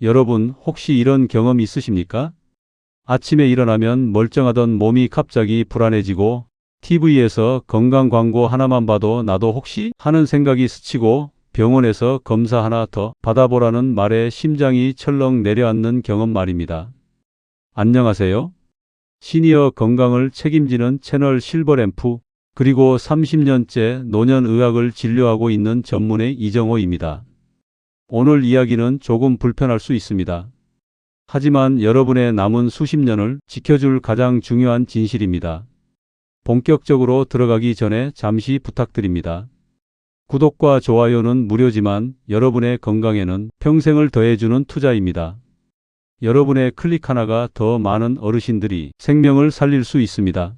여러분, 혹시 이런 경험 있으십니까? 아침에 일어나면 멀쩡하던 몸이 갑자기 불안해지고 TV에서 건강 광고 하나만 봐도 나도 혹시 하는 생각이 스치고 병원에서 검사 하나 더 받아보라는 말에 심장이 철렁 내려앉는 경험 말입니다. 안녕하세요. 시니어 건강을 책임지는 채널 실버램프 그리고 30년째 노년의학을 진료하고 있는 전문의 이정호입니다. 오늘 이야기는 조금 불편할 수 있습니다. 하지만 여러분의 남은 수십 년을 지켜줄 가장 중요한 진실입니다. 본격적으로 들어가기 전에 잠시 부탁드립니다. 구독과 좋아요는 무료지만 여러분의 건강에는 평생을 더해주는 투자입니다. 여러분의 클릭 하나가 더 많은 어르신들이 생명을 살릴 수 있습니다.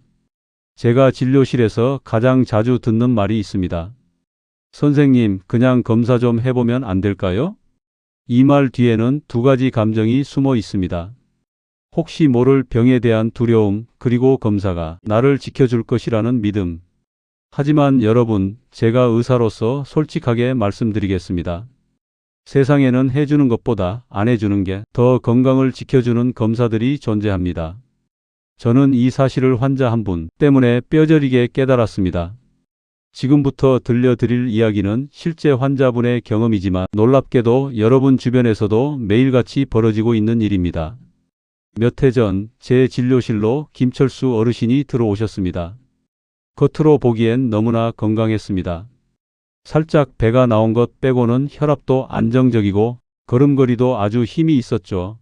제가 진료실에서 가장 자주 듣는 말이 있습니다. 선생님, 그냥 검사 좀 해보면 안 될까요? 이 말 뒤에는 두 가지 감정이 숨어 있습니다. 혹시 모를 병에 대한 두려움, 그리고 검사가 나를 지켜줄 것이라는 믿음. 하지만 여러분, 제가 의사로서 솔직하게 말씀드리겠습니다. 세상에는 해주는 것보다 안 해주는 게 더 건강을 지켜주는 검사들이 존재합니다. 저는 이 사실을 환자 한 분 때문에 뼈저리게 깨달았습니다. 지금부터 들려드릴 이야기는 실제 환자분의 경험이지만 놀랍게도 여러분 주변에서도 매일같이 벌어지고 있는 일입니다. 몇 해 전 제 진료실로 김철수 어르신이 들어오셨습니다. 겉으로 보기엔 너무나 건강했습니다. 살짝 배가 나온 것 빼고는 혈압도 안정적이고 걸음걸이도 아주 힘이 있었죠.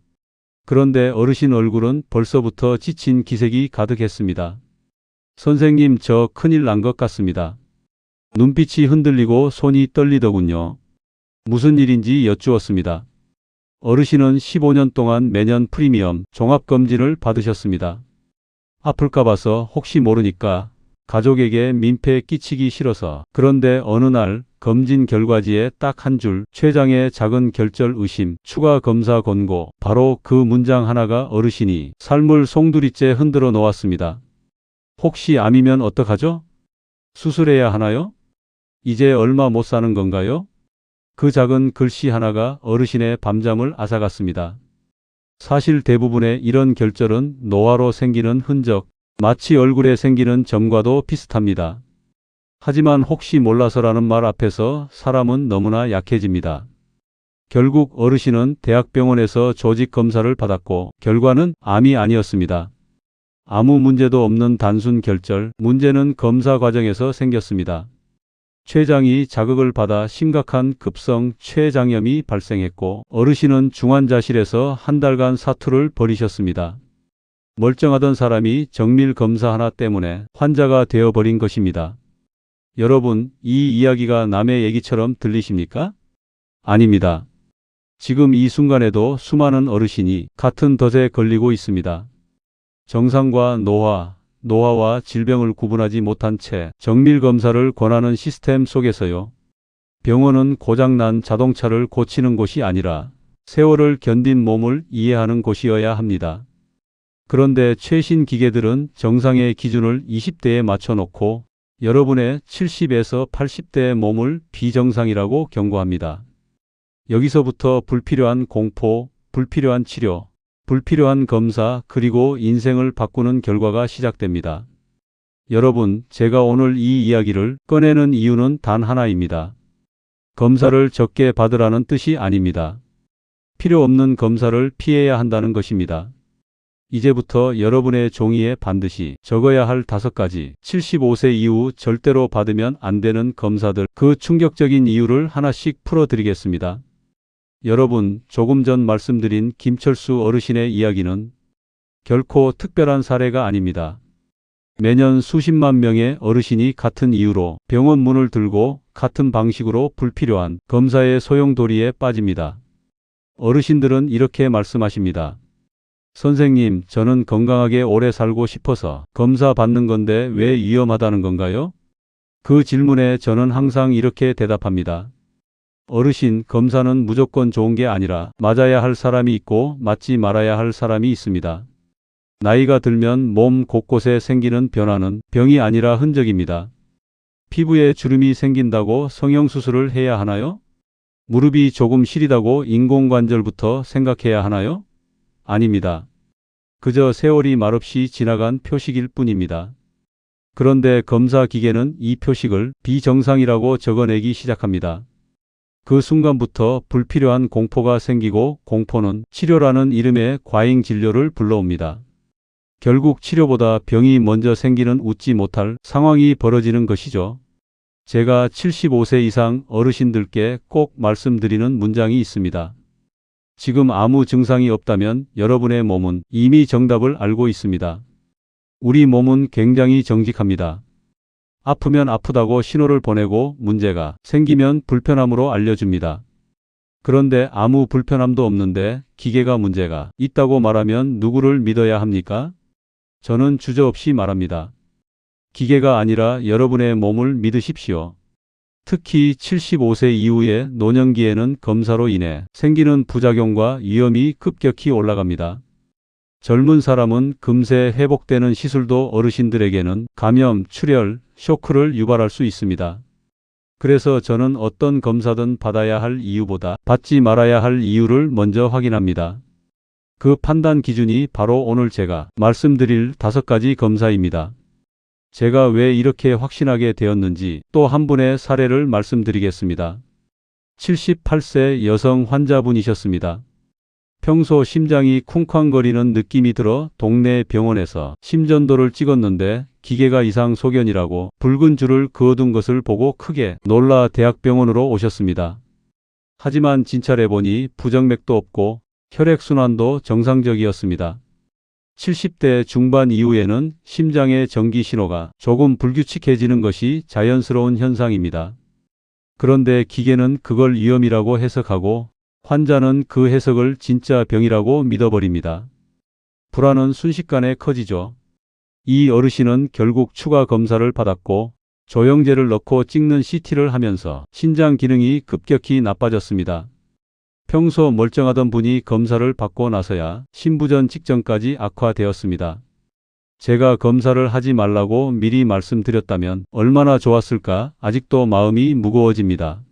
그런데 어르신 얼굴은 벌써부터 지친 기색이 가득했습니다. 선생님, 저 큰일 난 것 같습니다. 눈빛이 흔들리고 손이 떨리더군요. 무슨 일인지 여쭈었습니다. 어르신은 15년 동안 매년 프리미엄 종합검진을 받으셨습니다. 아플까 봐서 혹시 모르니까 가족에게 민폐 끼치기 싫어서. 그런데 어느 날 검진 결과지에 딱 한 줄 췌장의 작은 결절 의심 추가 검사 권고, 바로 그 문장 하나가 어르신이 삶을 송두리째 흔들어 놓았습니다. 혹시 암이면 어떡하죠? 수술해야 하나요? 이제 얼마 못 사는 건가요? 그 작은 글씨 하나가 어르신의 밤잠을 앗아갔습니다. 사실 대부분의 이런 결절은 노화로 생기는 흔적, 마치 얼굴에 생기는 점과도 비슷합니다. 하지만 혹시 몰라서라는 말 앞에서 사람은 너무나 약해집니다. 결국 어르신은 대학병원에서 조직 검사를 받았고 결과는 암이 아니었습니다. 아무 문제도 없는 단순 결절, 문제는 검사 과정에서 생겼습니다. 췌장이 자극을 받아 심각한 급성 췌장염이 발생했고 어르신은 중환자실에서 한 달간 사투를 벌이셨습니다. 멀쩡하던 사람이 정밀 검사 하나 때문에 환자가 되어버린 것입니다. 여러분, 이 이야기가 남의 얘기처럼 들리십니까? 아닙니다. 지금 이 순간에도 수많은 어르신이 같은 덫에 걸리고 있습니다. 정상과 노화와 질병을 구분하지 못한 채 정밀 검사를 권하는 시스템 속에서요. 병원은 고장난 자동차를 고치는 곳이 아니라 세월을 견딘 몸을 이해하는 곳이어야 합니다. 그런데 최신 기계들은 정상의 기준을 20대에 맞춰놓고 여러분의 70에서 80대의 몸을 비정상이라고 경고합니다. 여기서부터 불필요한 공포, 불필요한 치료, 불필요한 검사, 그리고 인생을 바꾸는 결과가 시작됩니다. 여러분, 제가 오늘 이 이야기를 꺼내는 이유는 단 하나입니다. 검사를 적게 받으라는 뜻이 아닙니다. 필요 없는 검사를 피해야 한다는 것입니다. 이제부터 여러분의 종이에 반드시 적어야 할 5가지 75세 이후 절대로 받으면 안 되는 검사들, 그 충격적인 이유를 하나씩 풀어드리겠습니다. 여러분, 조금 전 말씀드린 김철수 어르신의 이야기는 결코 특별한 사례가 아닙니다. 매년 수십만 명의 어르신이 같은 이유로 병원 문을 들고 같은 방식으로 불필요한 검사의 소용돌이에 빠집니다. 어르신들은 이렇게 말씀하십니다. 선생님, 저는 건강하게 오래 살고 싶어서 검사 받는 건데 왜 위험하다는 건가요? 그 질문에 저는 항상 이렇게 대답합니다. 어르신, 검사는 무조건 좋은 게 아니라 맞아야 할 사람이 있고 맞지 말아야 할 사람이 있습니다. 나이가 들면 몸 곳곳에 생기는 변화는 병이 아니라 흔적입니다. 피부에 주름이 생긴다고 성형수술을 해야 하나요? 무릎이 조금 시리다고 인공관절부터 생각해야 하나요? 아닙니다. 그저 세월이 말없이 지나간 표식일 뿐입니다. 그런데 검사 기계는 이 표식을 비정상이라고 적어내기 시작합니다. 그 순간부터 불필요한 공포가 생기고 공포는 치료라는 이름의 과잉 진료를 불러옵니다. 결국 치료보다 병이 먼저 생기는 웃지 못할 상황이 벌어지는 것이죠. 제가 75세 이상 어르신들께 꼭 말씀드리는 문장이 있습니다. 지금 아무 증상이 없다면 여러분의 몸은 이미 정답을 알고 있습니다. 우리 몸은 굉장히 정직합니다. 아프면 아프다고 신호를 보내고 문제가 생기면 불편함으로 알려줍니다. 그런데 아무 불편함도 없는데 기계가 문제가 있다고 말하면 누구를 믿어야 합니까? 저는 주저없이 말합니다. 기계가 아니라 여러분의 몸을 믿으십시오. 특히 75세 이후의 노년기에는 검사로 인해 생기는 부작용과 위험이 급격히 올라갑니다. 젊은 사람은 금세 회복되는 시술도 어르신들에게는 감염, 출혈, 쇼크를 유발할 수 있습니다. 그래서 저는 어떤 검사든 받아야 할 이유보다 받지 말아야 할 이유를 먼저 확인합니다. 그 판단 기준이 바로 오늘 제가 말씀드릴 5가지 검사입니다. 제가 왜 이렇게 확신하게 되었는지 또 한 분의 사례를 말씀드리겠습니다. 78세 여성 환자분이셨습니다. 평소 심장이 쿵쾅거리는 느낌이 들어 동네 병원에서 심전도를 찍었는데 기계가 이상 소견이라고 붉은 줄을 그어둔 것을 보고 크게 놀라 대학병원으로 오셨습니다. 하지만 진찰해보니 부정맥도 없고 혈액순환도 정상적이었습니다. 70대 중반 이후에는 심장의 전기 신호가 조금 불규칙해지는 것이 자연스러운 현상입니다. 그런데 기계는 그걸 위험이라고 해석하고 환자는 그 해석을 진짜 병이라고 믿어버립니다. 불안은 순식간에 커지죠. 이 어르신은 결국 추가 검사를 받았고 조영제를 넣고 찍는 CT를 하면서 신장 기능이 급격히 나빠졌습니다. 평소 멀쩡하던 분이 검사를 받고 나서야 신부전 직전까지 악화되었습니다. 제가 검사를 하지 말라고 미리 말씀드렸다면 얼마나 좋았을까. 아직도 마음이 무거워집니다.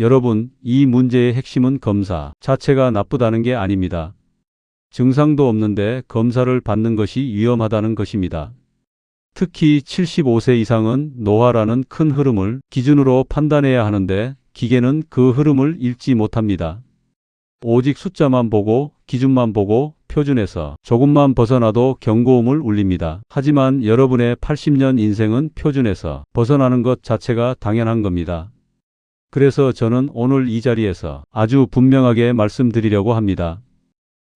여러분, 이 문제의 핵심은 검사 자체가 나쁘다는 게 아닙니다. 증상도 없는데 검사를 받는 것이 위험하다는 것입니다. 특히 75세 이상은 노화라는 큰 흐름을 기준으로 판단해야 하는데 기계는 그 흐름을 읽지 못합니다. 오직 숫자만 보고 기준만 보고 표준에서 조금만 벗어나도 경고음을 울립니다. 하지만 여러분의 80년 인생은 표준에서 벗어나는 것 자체가 당연한 겁니다. 그래서 저는 오늘 이 자리에서 아주 분명하게 말씀드리려고 합니다.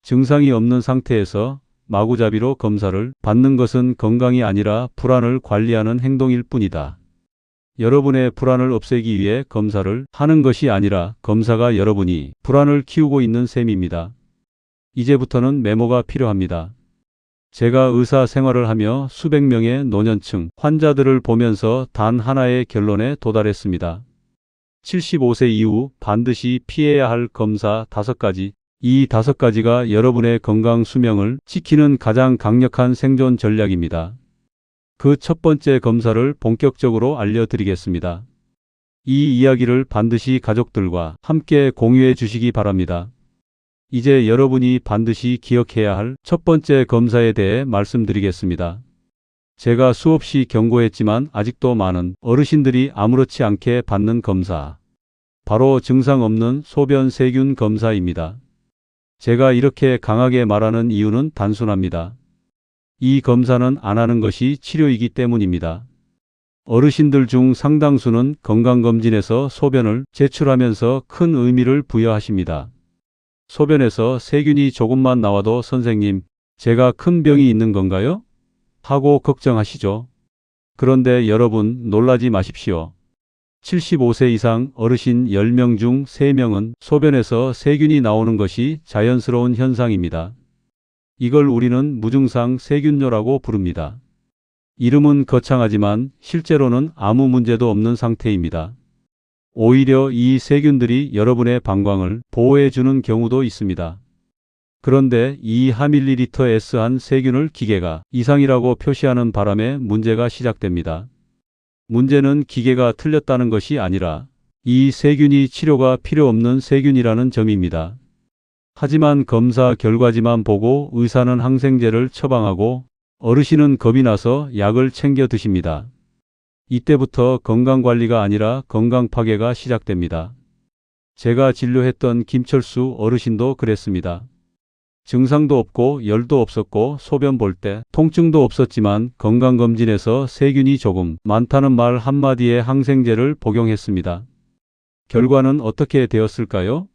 증상이 없는 상태에서 마구잡이로 검사를 받는 것은 건강이 아니라 불안을 관리하는 행동일 뿐이다. 여러분의 불안을 없애기 위해 검사를 하는 것이 아니라 검사가 여러분이 불안을 키우고 있는 셈입니다. 이제부터는 메모가 필요합니다. 제가 의사 생활을 하며 수백 명의 노년층 환자들을 보면서 단 하나의 결론에 도달했습니다. 75세 이후 반드시 피해야 할 검사 5가지. 이 5가지가 여러분의 건강 수명을 지키는 가장 강력한 생존 전략입니다. 그 첫 번째 검사를 본격적으로 알려드리겠습니다. 이 이야기를 반드시 가족들과 함께 공유해 주시기 바랍니다. 이제 여러분이 반드시 기억해야 할 첫 번째 검사에 대해 말씀드리겠습니다. 제가 수없이 경고했지만 아직도 많은 어르신들이 아무렇지 않게 받는 검사. 바로 증상 없는 소변 세균 검사입니다. 제가 이렇게 강하게 말하는 이유는 단순합니다. 이 검사는 안 하는 것이 치료이기 때문입니다. 어르신들 중 상당수는 건강검진에서 소변을 제출하면서 큰 의미를 부여하십니다. 소변에서 세균이 조금만 나와도 선생님, 제가 큰 병이 있는 건가요? 하고 걱정하시죠. 그런데 여러분 놀라지 마십시오. 75세 이상 어르신 10명 중 3명은 소변에서 세균이 나오는 것이 자연스러운 현상입니다. 이걸 우리는 무증상 세균뇨라고 부릅니다. 이름은 거창하지만 실제로는 아무 문제도 없는 상태입니다. 오히려 이 세균들이 여러분의 방광을 보호해주는 경우도 있습니다. 그런데 이 하밀리리터 S한 세균을 기계가 이상이라고 표시하는 바람에 문제가 시작됩니다. 문제는 기계가 틀렸다는 것이 아니라 이 세균이 치료가 필요 없는 세균이라는 점입니다. 하지만 검사 결과지만 보고 의사는 항생제를 처방하고 어르신은 겁이 나서 약을 챙겨 드십니다. 이때부터 건강관리가 아니라 건강 파괴가 시작됩니다. 제가 진료했던 김철수 어르신도 그랬습니다. 증상도 없고 열도 없었고 소변 볼 때 통증도 없었지만 건강검진에서 세균이 조금 많다는 말 한마디에 항생제를 복용했습니다. 결과는 어떻게 되었을까요?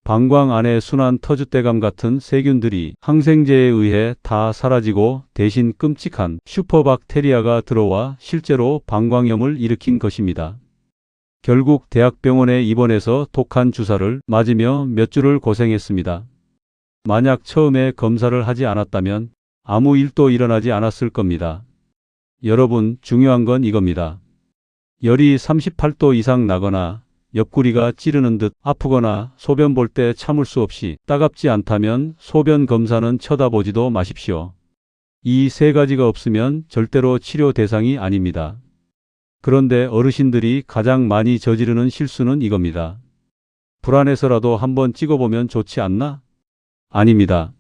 방광 안에 순환 터줏대감 같은 세균들이 항생제에 의해 다 사라지고 대신 끔찍한 슈퍼박테리아가 들어와 실제로 방광염을 일으킨 것입니다. 결국 대학병원에 입원해서 독한 주사를 맞으며 몇 주를 고생했습니다. 만약 처음에 검사를 하지 않았다면 아무 일도 일어나지 않았을 겁니다. 여러분, 중요한 건 이겁니다. 열이 38도 이상 나거나 옆구리가 찌르는 듯 아프거나 소변 볼 때 참을 수 없이 따갑지 않다면 소변 검사는 쳐다보지도 마십시오. 이 세 가지가 없으면 절대로 치료 대상이 아닙니다. 그런데 어르신들이 가장 많이 저지르는 실수는 이겁니다. 불안해서라도 한번 찍어보면 좋지 않나? 아닙니다.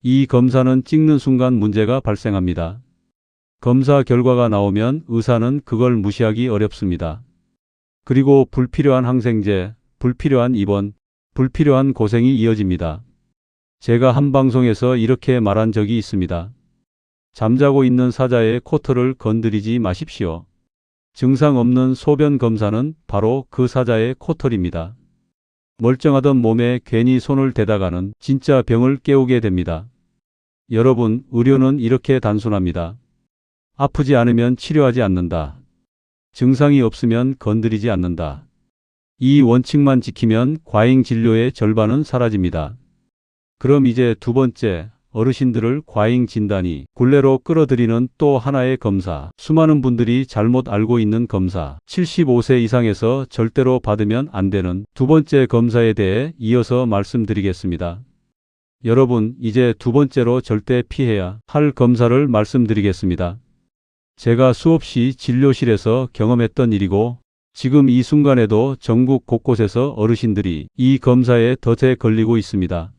이 검사는 찍는 순간 문제가 발생합니다. 검사 결과가 나오면 의사는 그걸 무시하기 어렵습니다. 그리고 불필요한 항생제, 불필요한 입원, 불필요한 고생이 이어집니다. 제가 한 방송에서 이렇게 말한 적이 있습니다. 잠자고 있는 사자의 코털을 건드리지 마십시오. 증상 없는 소변 검사는 바로 그 사자의 코털입니다. 멀쩡하던 몸에 괜히 손을 대다가는 진짜 병을 깨우게 됩니다. 여러분, 의료는 이렇게 단순합니다. 아프지 않으면 치료하지 않는다. 증상이 없으면 건드리지 않는다. 이 원칙만 지키면 과잉 진료의 절반은 사라집니다. 그럼 이제 두 번째, 어르신들을 과잉 진단이 굴레로 끌어들이는 또 하나의 검사. 수많은 분들이 잘못 알고 있는 검사. 75세 이상에서 절대로 받으면 안 되는 두 번째 검사에 대해 이어서 말씀드리겠습니다. 여러분, 이제 두 번째로 절대 피해야 할 검사를 말씀드리겠습니다. 제가 수없이 진료실에서 경험했던 일이고 지금 이 순간에도 전국 곳곳에서 어르신들이 이 검사에 덫에 걸리고 있습니다.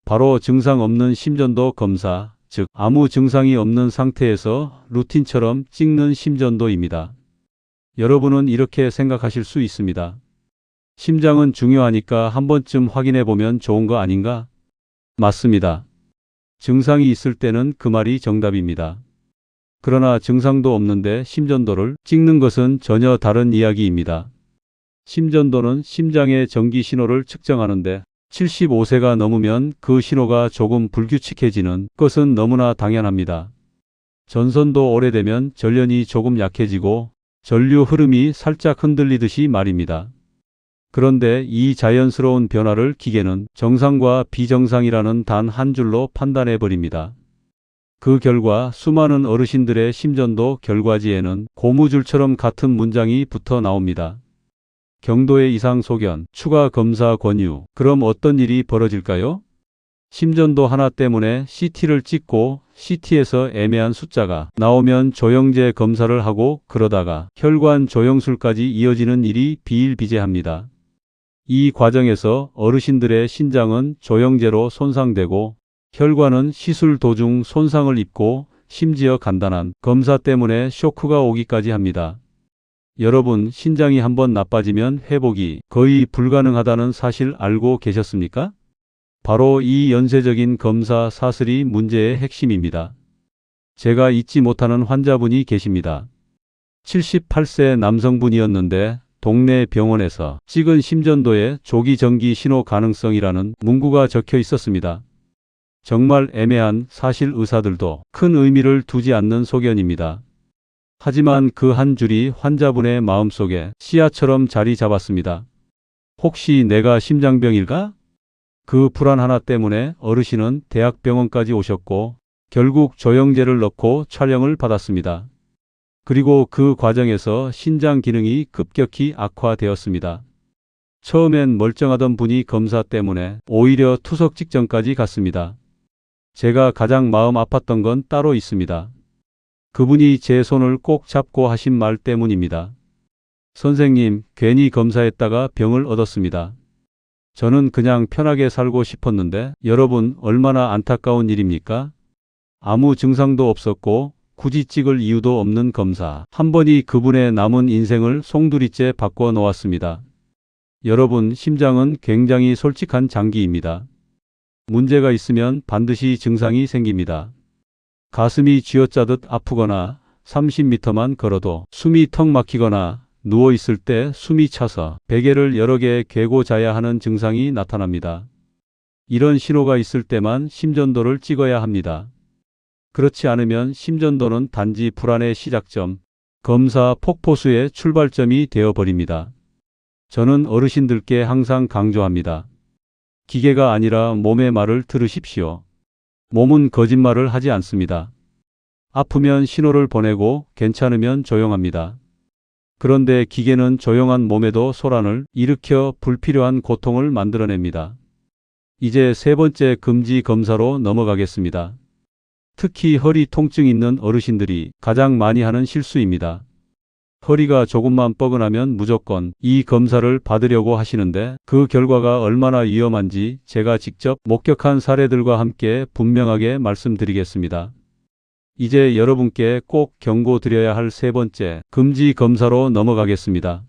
바로 증상 없는 심전도 검사, 즉 아무 증상이 없는 상태에서 루틴처럼 찍는 심전도입니다. 여러분은 이렇게 생각하실 수 있습니다. 심장은 중요하니까 한 번쯤 확인해 보면 좋은 거 아닌가? 맞습니다. 증상이 있을 때는 그 말이 정답입니다. 그러나 증상도 없는데 심전도를 찍는 것은 전혀 다른 이야기입니다. 심전도는 심장의 전기 신호를 측정하는데 75세가 넘으면 그 신호가 조금 불규칙해지는 것은 너무나 당연합니다. 전선도 오래되면 전련이 조금 약해지고 전류 흐름이 살짝 흔들리듯이 말입니다. 그런데 이 자연스러운 변화를 기계는 정상과 비정상이라는 단 한 줄로 판단해 버립니다. 그 결과 수많은 어르신들의 심전도 결과지에는 고무줄처럼 같은 문장이 붙어 나옵니다. 경도의 이상 소견, 추가 검사 권유. 그럼 어떤 일이 벌어질까요? 심전도 하나 때문에 CT를 찍고 CT에서 애매한 숫자가 나오면 조영제 검사를 하고 그러다가 혈관 조영술까지 이어지는 일이 비일비재합니다. 이 과정에서 어르신들의 신장은 조영제로 손상되고 혈관은 시술 도중 손상을 입고 심지어 간단한 검사 때문에 쇼크가 오기까지 합니다. 여러분, 신장이 한번 나빠지면 회복이 거의 불가능하다는 사실 알고 계셨습니까? 바로 이 연쇄적인 검사 사슬이 문제의 핵심입니다. 제가 잊지 못하는 환자분이 계십니다. 78세 남성분이었는데 동네 병원에서 찍은 심전도에 조기 전기 신호 가능성이라는 문구가 적혀 있었습니다. 정말 애매한 사실 의사들도 큰 의미를 두지 않는 소견입니다. 하지만 그 한 줄이 환자분의 마음속에 씨앗처럼 자리 잡았습니다. 혹시 내가 심장병일까? 그 불안 하나 때문에 어르신은 대학병원까지 오셨고 결국 조영제를 넣고 촬영을 받았습니다. 그리고 그 과정에서 신장 기능이 급격히 악화되었습니다. 처음엔 멀쩡하던 분이 검사 때문에 오히려 투석 직전까지 갔습니다. 제가 가장 마음 아팠던 건 따로 있습니다. 그분이 제 손을 꼭 잡고 하신 말 때문입니다. 선생님, 괜히 검사했다가 병을 얻었습니다. 저는 그냥 편하게 살고 싶었는데 여러분 얼마나 안타까운 일입니까? 아무 증상도 없었고 굳이 찍을 이유도 없는 검사. 한 번이 그분의 남은 인생을 송두리째 바꿔 놓았습니다. 여러분, 심장은 굉장히 솔직한 장기입니다. 문제가 있으면 반드시 증상이 생깁니다. 가슴이 쥐어짜듯 아프거나 30m만 걸어도 숨이 턱 막히거나 누워있을 때 숨이 차서 베개를 여러 개 개고 자야 하는 증상이 나타납니다. 이런 신호가 있을 때만 심전도를 찍어야 합니다. 그렇지 않으면 심전도는 단지 불안의 시작점, 검사 폭포수의 출발점이 되어버립니다. 저는 어르신들께 항상 강조합니다. 기계가 아니라 몸의 말을 들으십시오. 몸은 거짓말을 하지 않습니다. 아프면 신호를 보내고 괜찮으면 조용합니다. 그런데 기계는 조용한 몸에도 소란을 일으켜 불필요한 고통을 만들어냅니다. 이제 세 번째 금지 검사로 넘어가겠습니다. 특히 허리 통증 있는 어르신들이 가장 많이 하는 실수입니다. 허리가 조금만 뻐근하면 무조건 이 검사를 받으려고 하시는데 그 결과가 얼마나 위험한지 제가 직접 목격한 사례들과 함께 분명하게 말씀드리겠습니다. 이제 여러분께 꼭 경고드려야 할 세 번째 금지 검사로 넘어가겠습니다.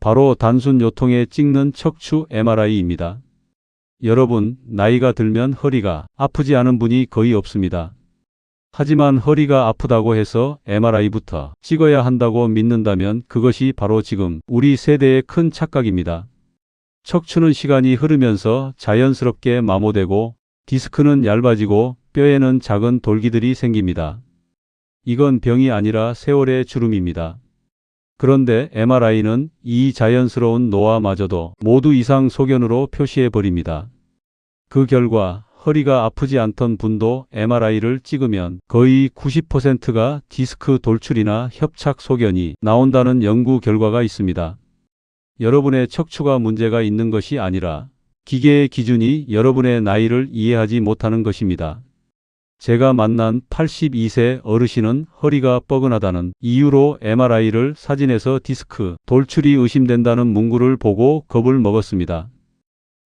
바로 단순 요통에 찍는 척추 MRI입니다. 여러분, 나이가 들면 허리가 아프지 않은 분이 거의 없습니다. 하지만 허리가 아프다고 해서 MRI부터 찍어야 한다고 믿는다면 그것이 바로 지금 우리 세대의 큰 착각입니다. 척추는 시간이 흐르면서 자연스럽게 마모되고 디스크는 얇아지고 뼈에는 작은 돌기들이 생깁니다. 이건 병이 아니라 세월의 주름입니다. 그런데 MRI는 이 자연스러운 노화마저도 모두 이상 소견으로 표시해버립니다. 그 결과 허리가 아프지 않던 분도 MRI를 찍으면 거의 90%가 디스크 돌출이나 협착 소견이 나온다는 연구 결과가 있습니다. 여러분의 척추가 문제가 있는 것이 아니라 기계의 기준이 여러분의 나이를 이해하지 못하는 것입니다. 제가 만난 82세 어르신은 허리가 뻐근하다는 이유로 MRI를 사진에서 디스크 돌출이 의심된다는 문구를 보고 겁을 먹었습니다.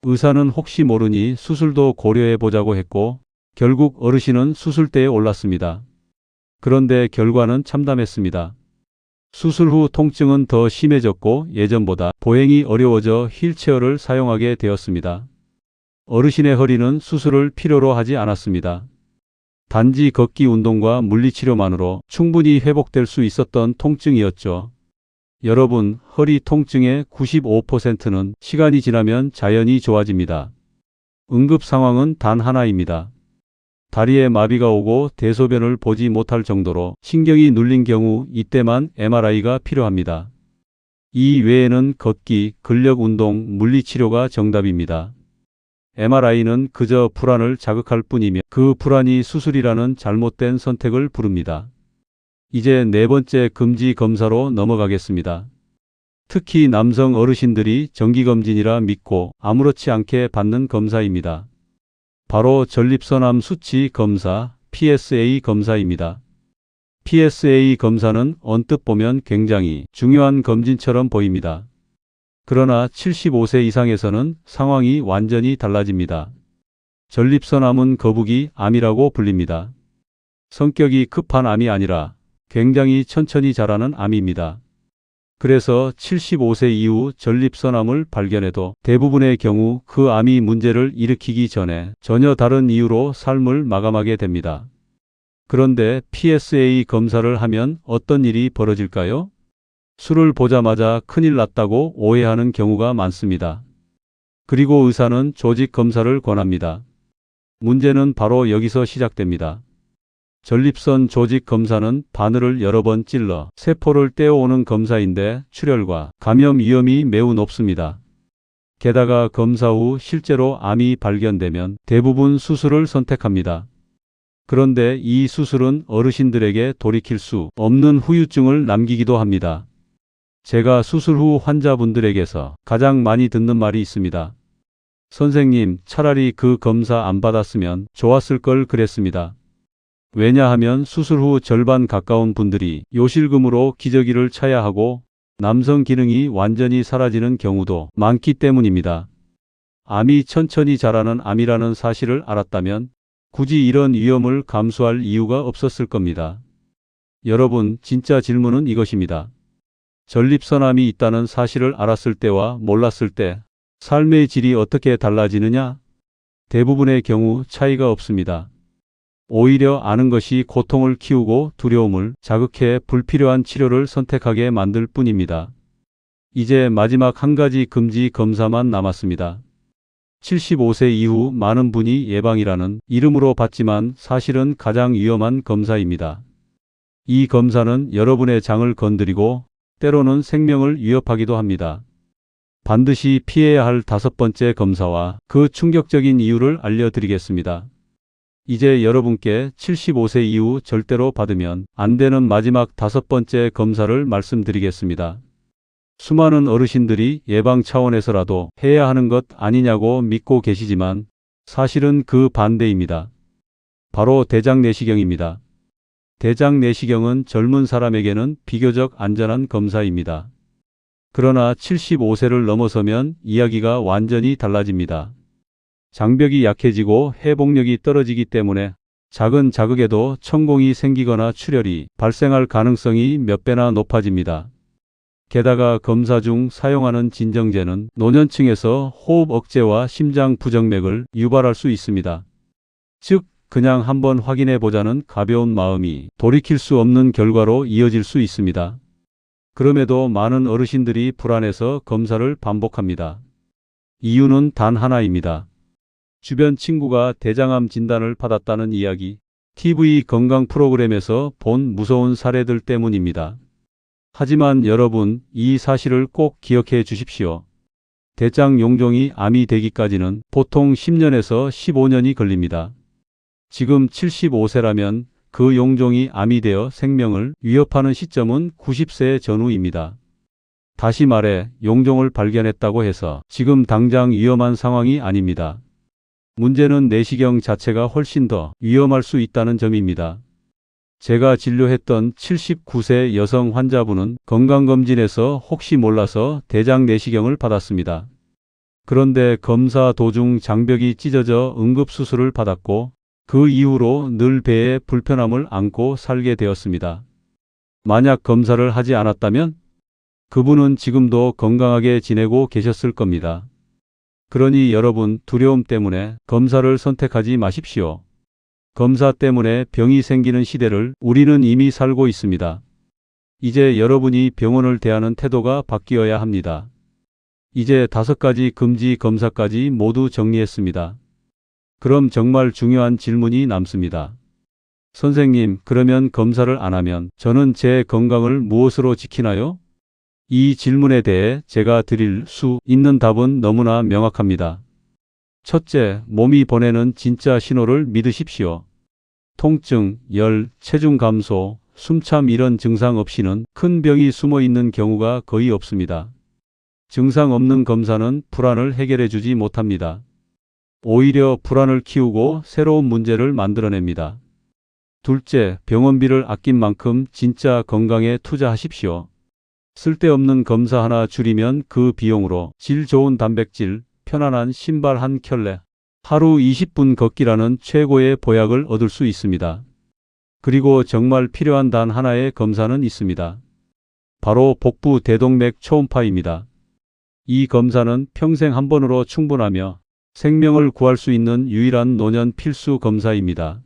의사는 혹시 모르니 수술도 고려해 보자고 했고 결국 어르신은 수술대에 올랐습니다. 그런데 결과는 참담했습니다. 수술 후 통증은 더 심해졌고 예전보다 보행이 어려워져 휠체어를 사용하게 되었습니다. 어르신의 허리는 수술을 필요로 하지 않았습니다. 단지 걷기 운동과 물리치료만으로 충분히 회복될 수 있었던 통증이었죠. 여러분, 허리 통증의 95%는 시간이 지나면 자연히 좋아집니다. 응급 상황은 단 하나입니다. 다리에 마비가 오고 대소변을 보지 못할 정도로 신경이 눌린 경우 이때만 MRI가 필요합니다. 이 외에는 걷기, 근력 운동, 물리치료가 정답입니다. MRI는 그저 불안을 자극할 뿐이며 그 불안이 수술이라는 잘못된 선택을 부릅니다. 이제 네 번째 금지 검사로 넘어가겠습니다. 특히 남성 어르신들이 정기검진이라 믿고 아무렇지 않게 받는 검사입니다. 바로 전립선암 수치 검사, PSA 검사입니다. PSA 검사는 언뜻 보면 굉장히 중요한 검진처럼 보입니다. 그러나 75세 이상에서는 상황이 완전히 달라집니다. 전립선암은 거북이 암이라고 불립니다. 성격이 급한 암이 아니라 굉장히 천천히 자라는 암입니다. 그래서 75세 이후 전립선암을 발견해도 대부분의 경우 그 암이 문제를 일으키기 전에 전혀 다른 이유로 삶을 마감하게 됩니다. 그런데 PSA 검사를 하면 어떤 일이 벌어질까요? 술을 보자마자 큰일 났다고 오해하는 경우가 많습니다. 그리고 의사는 조직 검사를 권합니다. 문제는 바로 여기서 시작됩니다. 전립선 조직 검사는 바늘을 여러 번 찔러 세포를 떼어오는 검사인데 출혈과 감염 위험이 매우 높습니다. 게다가 검사 후 실제로 암이 발견되면 대부분 수술을 선택합니다. 그런데 이 수술은 어르신들에게 돌이킬 수 없는 후유증을 남기기도 합니다. 제가 수술 후 환자분들에게서 가장 많이 듣는 말이 있습니다. 선생님, 차라리 그 검사 안 받았으면 좋았을 걸 그랬습니다. 왜냐하면 수술 후 절반 가까운 분들이 요실금으로 기저귀를 차야 하고 남성 기능이 완전히 사라지는 경우도 많기 때문입니다. 암이 천천히 자라는 암이라는 사실을 알았다면 굳이 이런 위험을 감수할 이유가 없었을 겁니다. 여러분, 진짜 질문은 이것입니다. 전립선암이 있다는 사실을 알았을 때와 몰랐을 때 삶의 질이 어떻게 달라지느냐? 대부분의 경우 차이가 없습니다. 오히려 아는 것이 고통을 키우고 두려움을 자극해 불필요한 치료를 선택하게 만들 뿐입니다. 이제 마지막 한 가지 금지 검사만 남았습니다. 75세 이후 많은 분이 예방이라는 이름으로 받지만 사실은 가장 위험한 검사입니다. 이 검사는 여러분의 장을 건드리고 때로는 생명을 위협하기도 합니다. 반드시 피해야 할 5번째 검사와 그 충격적인 이유를 알려드리겠습니다. 이제 여러분께 75세 이후 절대로 받으면 안 되는 마지막 5번째 검사를 말씀드리겠습니다. 수많은 어르신들이 예방 차원에서라도 해야 하는 것 아니냐고 믿고 계시지만 사실은 그 반대입니다. 바로 대장내시경입니다. 대장내시경은 젊은 사람에게는 비교적 안전한 검사입니다. 그러나 75세를 넘어서면 이야기가 완전히 달라집니다. 장벽이 약해지고 회복력이 떨어지기 때문에 작은 자극에도 천공이 생기거나 출혈이 발생할 가능성이 몇 배나 높아집니다. 게다가 검사 중 사용하는 진정제는 노년층에서 호흡 억제와 심장 부정맥을 유발할 수 있습니다. 즉, 그냥 한번 확인해 보자는 가벼운 마음이 돌이킬 수 없는 결과로 이어질 수 있습니다. 그럼에도 많은 어르신들이 불안해서 검사를 반복합니다. 이유는 단 하나입니다. 주변 친구가 대장암 진단을 받았다는 이야기, TV 건강 프로그램에서 본 무서운 사례들 때문입니다. 하지만 여러분, 이 사실을 꼭 기억해 주십시오. 대장 용종이 암이 되기까지는 보통 10년에서 15년이 걸립니다. 지금 75세라면 그 용종이 암이 되어 생명을 위협하는 시점은 90세 전후입니다. 다시 말해, 용종을 발견했다고 해서 지금 당장 위험한 상황이 아닙니다. 문제는 내시경 자체가 훨씬 더 위험할 수 있다는 점입니다. 제가 진료했던 79세 여성 환자분은 건강검진에서 혹시 몰라서 대장 내시경을 받았습니다. 그런데 검사 도중 장벽이 찢어져 응급수술을 받았고 그 이후로 늘 배에 불편함을 안고 살게 되었습니다. 만약 검사를 하지 않았다면 그분은 지금도 건강하게 지내고 계셨을 겁니다. 그러니 여러분, 두려움 때문에 검사를 선택하지 마십시오. 검사 때문에 병이 생기는 시대를 우리는 이미 살고 있습니다. 이제 여러분이 병원을 대하는 태도가 바뀌어야 합니다. 이제 5가지 금지 검사까지 모두 정리했습니다. 그럼 정말 중요한 질문이 남습니다. 선생님, 그러면 검사를 안 하면 저는 제 건강을 무엇으로 지키나요? 이 질문에 대해 제가 드릴 수 있는 답은 너무나 명확합니다. 첫째, 몸이 보내는 진짜 신호를 믿으십시오. 통증, 열, 체중 감소, 숨참 이런 증상 없이는 큰 병이 숨어 있는 경우가 거의 없습니다. 증상 없는 검사는 불안을 해결해 주지 못합니다. 오히려 불안을 키우고 새로운 문제를 만들어냅니다. 둘째, 병원비를 아낀 만큼 진짜 건강에 투자하십시오. 쓸데없는 검사 하나 줄이면 그 비용으로 질 좋은 단백질, 편안한 신발 한 켤레, 하루 20분 걷기라는 최고의 보약을 얻을 수 있습니다. 그리고 정말 필요한 단 하나의 검사는 있습니다. 바로 복부 대동맥 초음파입니다. 이 검사는 평생 한 번으로 충분하며 생명을 구할 수 있는 유일한 노년 필수 검사입니다.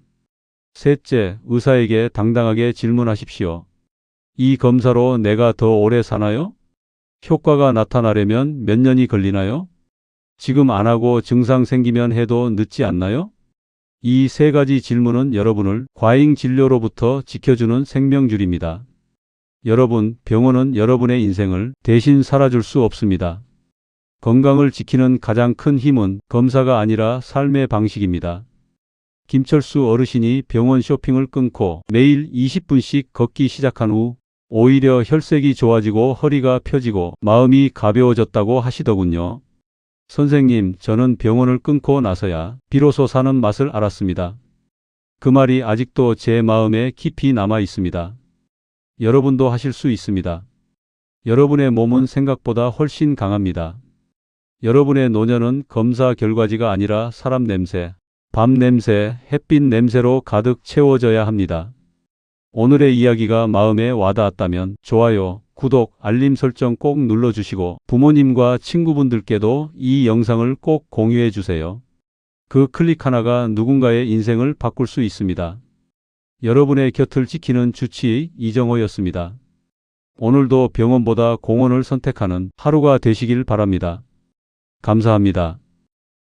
셋째, 의사에게 당당하게 질문하십시오. 이 검사로 내가 더 오래 사나요? 효과가 나타나려면 몇 년이 걸리나요? 지금 안 하고 증상 생기면 해도 늦지 않나요? 이 3가지 질문은 여러분을 과잉 진료로부터 지켜주는 생명줄입니다. 여러분, 병원은 여러분의 인생을 대신 살아줄 수 없습니다. 건강을 지키는 가장 큰 힘은 검사가 아니라 삶의 방식입니다. 김철수 어르신이 병원 쇼핑을 끊고 매일 20분씩 걷기 시작한 후 오히려 혈색이 좋아지고 허리가 펴지고 마음이 가벼워졌다고 하시더군요. 선생님, 저는 병원을 끊고 나서야 비로소 사는 맛을 알았습니다. 그 말이 아직도 제 마음에 깊이 남아 있습니다. 여러분도 하실 수 있습니다. 여러분의 몸은 생각보다 훨씬 강합니다. 여러분의 노년은 검사 결과지가 아니라 사람 냄새, 밤 냄새, 햇빛 냄새로 가득 채워져야 합니다. 오늘의 이야기가 마음에 와닿았다면 좋아요, 구독, 알림 설정 꼭 눌러주시고 부모님과 친구분들께도 이 영상을 꼭 공유해 주세요. 그 클릭 하나가 누군가의 인생을 바꿀 수 있습니다. 여러분의 곁을 지키는 주치의 이정호였습니다. 오늘도 병원보다 공원을 선택하는 하루가 되시길 바랍니다. 감사합니다.